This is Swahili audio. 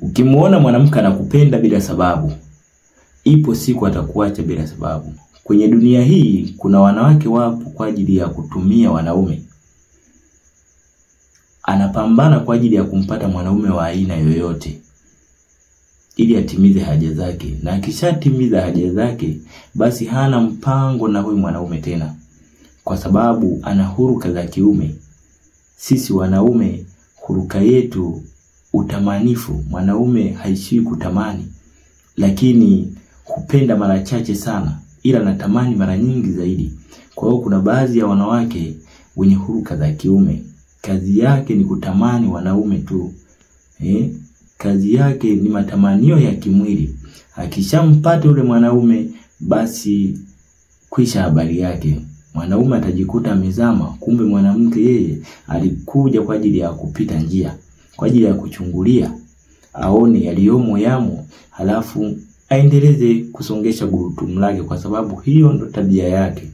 Ukimuona mwanamke anakupenda bila sababu, ipo siku atakuacha bila sababu. Kwenye dunia hii kuna wanawake wapo kwa ajili ya kutumia wanaume. Anapambana kwa ajili ya kumpata mwanaume wa aina yoyote ili atimize haja zake, na akishatimiza haja zake basi hana mpango na huyu mwanaume tena, kwa sababu ana huruka za kiume. Sisi wanaume huruka yetu utamanifu. Mwanaume haishii kutamani, lakini hupenda mara chache sana, ila anatamani mara nyingi zaidi. Kwa hiyo kuna baadhi ya wanawake wenye huruka za kiume, kazi yake ni kutamani wanaume tu. Kazi yake ni matamanio ya kimwili. Akishampata ule mwanaume basi kwisha habari yake. Mwanaume atajikuta amezama, kumbe mwanamke yeye alikuja kwa ajili ya kupita njia, kwa ajili ya kuchungulia aone yaliyomo yamo, halafu aendeleze kusongesha gurudumu lake, kwa sababu hiyo ndo tabia yake.